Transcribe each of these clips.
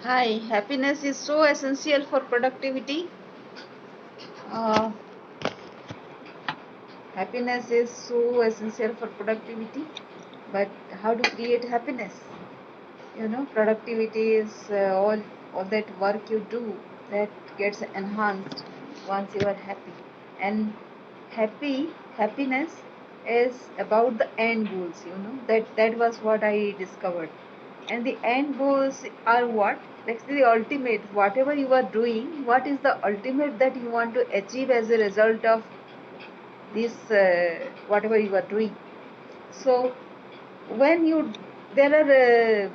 Hi, happiness is so essential for productivity. Uh, Happiness is so essential for productivity, but how to create happiness? Productivity is all that work you do that gets enhanced once you are happy. And happiness is about the end goals. That was what I discovered. And the end goals are what? Like the ultimate, whatever you are doing, what is the ultimate that you want to achieve as a result of this, whatever you are doing. So when you there are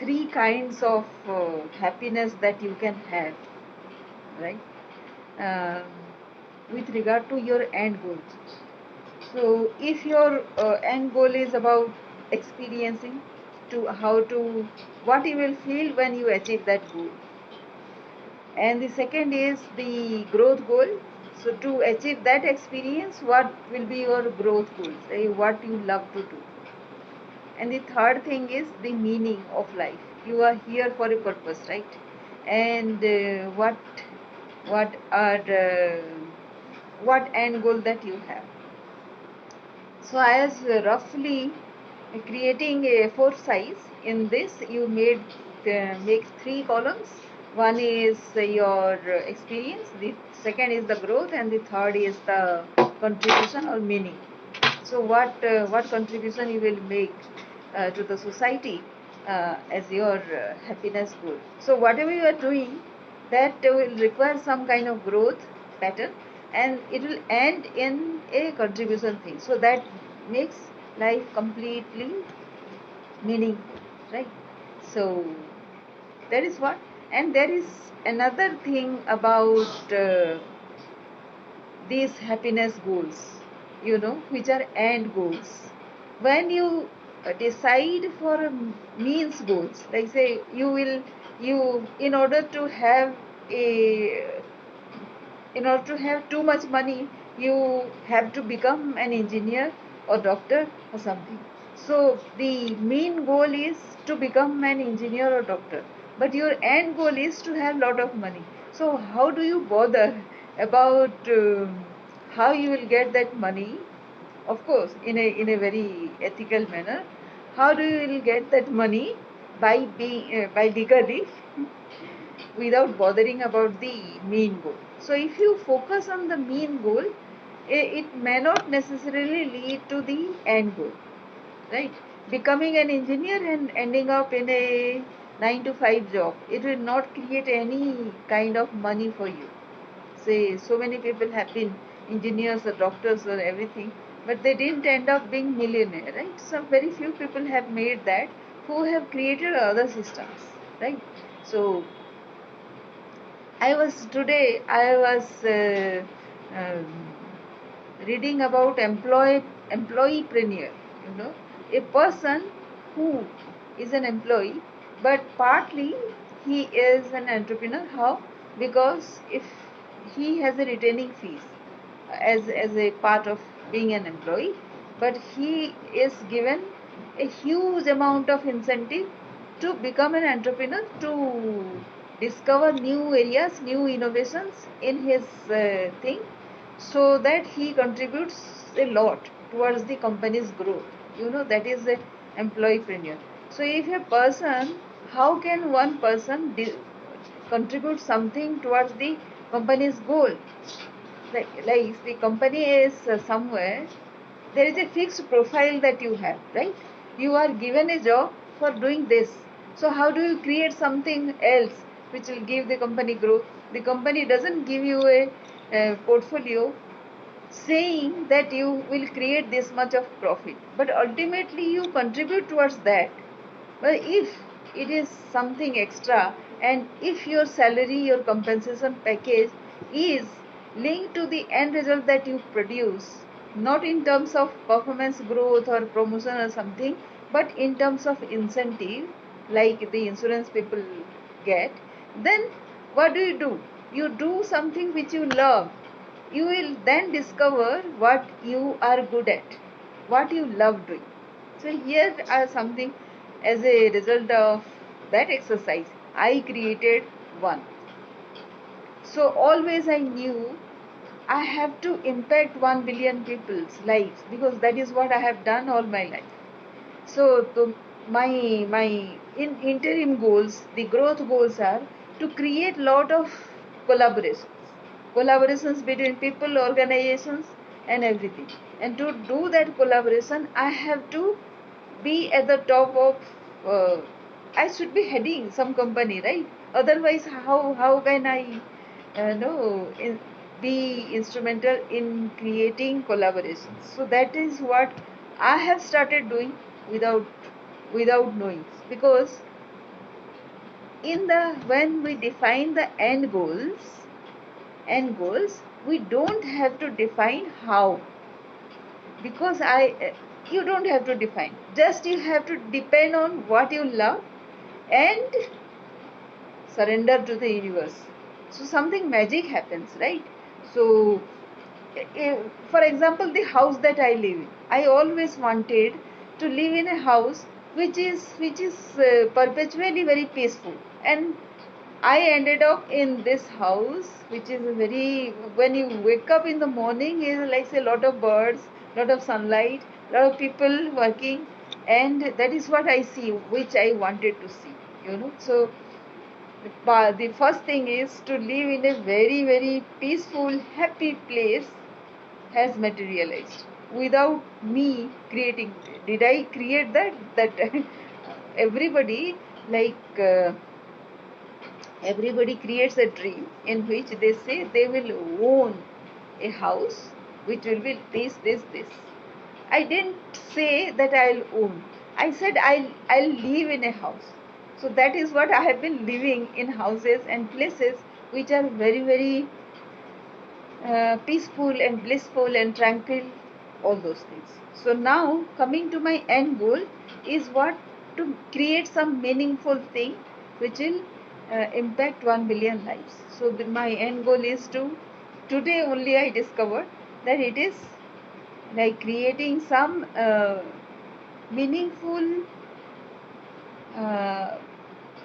three kinds of happiness that you can have, right? um, with regard to your end goals. So if your end goal is about experiencing to how to what you will feel when you achieve that goal, and the second is the growth goal. So to achieve that experience, what will be your growth goals, what you love to do. And the third thing is the meaning of life. You are here for a purpose, right? And what are what end goal that you have. So as roughly creating a four size in this, you make three columns. One is your experience, the second is the growth, and the third is the contribution or meaning. So what contribution you will make to the society as your happiness goal. So whatever you are doing, that will require some kind of growth pattern, and it will end in a contribution thing. So that makes life completely meaningful, right? So that is what. And there is another thing about these happiness goals, which are end goals. When you decide for means goals, like say you in order to have a in order to have too much money, you have to become an engineer or doctor or something. So the main goal is to become an engineer or doctor, but your end goal is to have lot of money. So how do you bother about how you will get that money? Of course, in a very ethical manner. How do you will get that money? By legally, without bothering about the main goal. So if you focus on the main goal, it may not necessarily lead to the end goal, right? Becoming an engineer and ending up in a 9 to 5 job, it will not create any kind of money for you. Say, so many people have been engineers or doctors or everything, but they didn't end up being millionaire, right? So very few people have made that, who have created other systems, right? So I was um, reading about employeepreneur. A person who is an employee, but partly he is an entrepreneur. How? Because if he has a retaining fees as a part of being an employee, but he is given a huge amount of incentive to become an entrepreneur, to discover new areas, new innovations in his thing, so that he contributes a lot towards the company's growth. That is the employeepreneur. So if a person, how can one person contribute something towards the company's goal? Like if the company is somewhere, there is a fixed profile that you have, right? You are given a job for doing this. So how do you create something else which will give the company growth? The company doesn't give you a portfolio saying that you will create this much of profit, but ultimately you contribute towards that. But if it is something extra, and if your salary, your compensation package is linked to the end result that you produce, not in terms of performance growth or promotion or something, but in terms of incentive, like the insurance people get, then what do? You do something which you love. You will then discover what you are good at, what you love doing. So here are something as a result of that exercise. I created one. So always I knew I have to impact 1 billion people's lives, because that is what I have done all my life. So my in interim goals, the growth goals are to create lot of collaborations between people, organizations, and everything. And to do that collaboration, I have to be at the top of. I should be heading some company, right? Otherwise, how can I no be instrumental in creating collaborations? So that is what I have started doing without knowing, because in the when we define the end goals, we don't have to define how, because you don't have to define, just you have to depend on what you love and surrender to the universe. So something magic happens, right? So for example, the house that I live in, I always wanted to live in a house which is perpetually very peaceful, and I ended up in this house, which is a very, when you wake up in the morning, is like say a lot of birds, lot of sunlight, lot of people working, and that is what I see, which I wanted to see. So the first thing is to live in a very, very peaceful, happy place has materialized without me creating. Did I create that? That everybody, like. Everybody creates a dream in which they say they will own a house which will be this. I didn't say that I'll own. I said I'll live in a house. So that is what I have been living in, houses and places which are very, very peaceful and blissful and tranquil, all those things. So now coming to my end goal is what, to create some meaningful thing which will impact 1 billion lives. So my end goal is to, today only I discovered that it is like creating some meaningful, uh,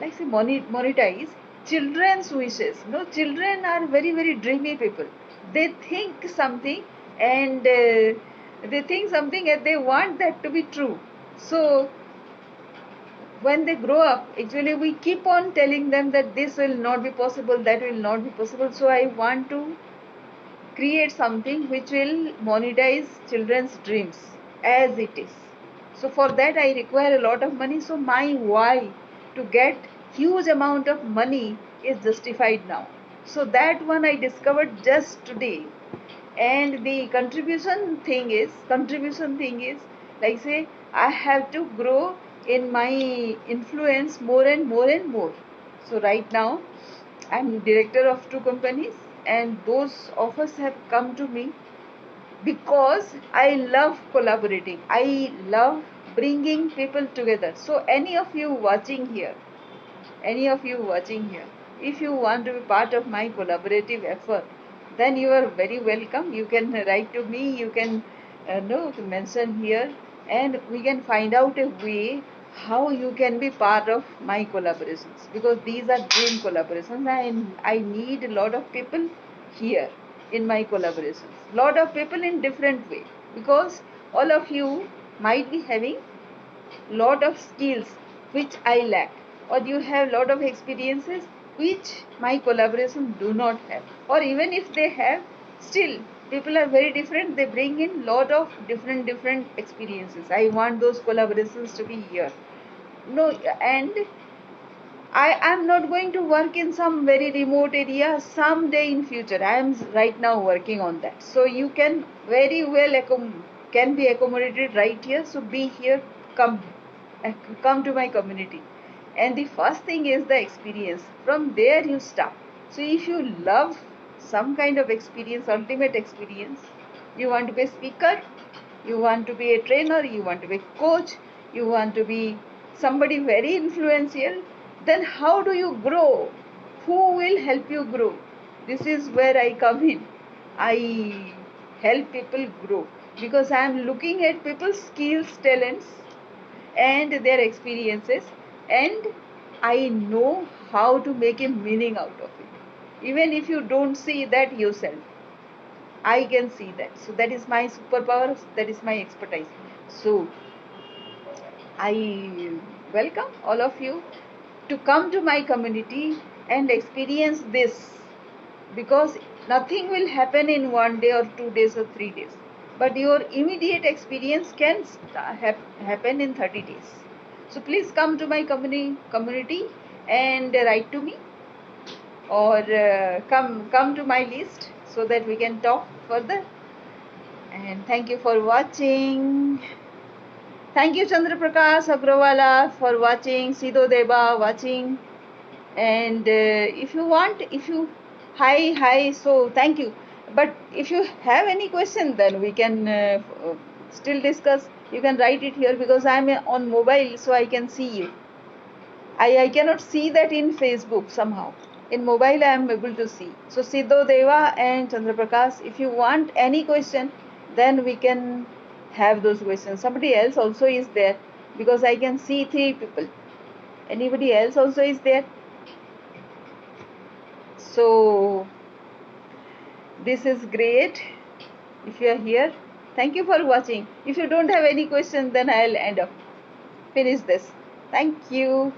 like say monetize children's wishes. No, children are very, very dreamy people. They think something, and and they want that to be true. So when they grow up, actually we keep on telling them that this will not be possible, that will not be possible. So I want to create something which will monetize children's dreams as it is. So for that I require a lot of money. So my why to get huge amount of money is justified now. So that one I discovered just today. And the contribution thing is like say I have to grow in my influence more and more and more. So right now I'm director of 2 companies, and those offers have come to me because I love collaborating. I love bringing people together. So any of you watching here, if you want to be part of my collaborative effort, then you are very welcome. You can write to me, you can mention here, and we can find out a way how you can be part of my collaborations, because these are dream collaborations, and I need a lot of people here in my collaborations. Lot of people in different way, because all of you might be having lot of skills which I lack, or you have lot of experiences which my collaboration do not have, or even if they have, still people are very different. They bring in lot of different experiences. I want those collaborations to be here. No, and I am not going to work in some very remote area someday in future. I am right now working on that. So you can very well can be accommodated right here. So be here, come come to my community. And the first thing is the experience. From there you start. So if you love some kind of experience, ultimate experience, you want to be a speaker, you want to be a trainer, you want to be a coach, you want to be somebody very influential, then how do you grow? Who will help you grow? This is where I come in. I help people grow because I am looking at people's skills, talents, and their experiences, and I know how to make a meaning out of it. Even if you don't see that yourself, I can see that. So that is my superpower, that is my expertise. So I welcome all of you to come to my community and experience this, because nothing will happen in 1 day or 2 days or 3 days, but your immediate experience can happen in 30 days. So please come to my community and write to me, or come to my list so that we can talk further. And thank you for watching. Thank you Chandra Prakash Agrawala for watching, Sidho Deba watching. And if you want, if you hi, so thank you. But if you have any question, then we can still discuss. You can write it here, because I'm on mobile, so I can see you. I cannot see that in Facebook somehow. In mobile I am able to see. So Sidho Deva and Chandra Prakash, if you want any question, then we can have those questions. Somebody else also is there, because I can see 3 people. Anybody else also is there? So this is great. If you are here, thank you for watching. If you don't have any question, then I'll end up. Finish this. Thank you.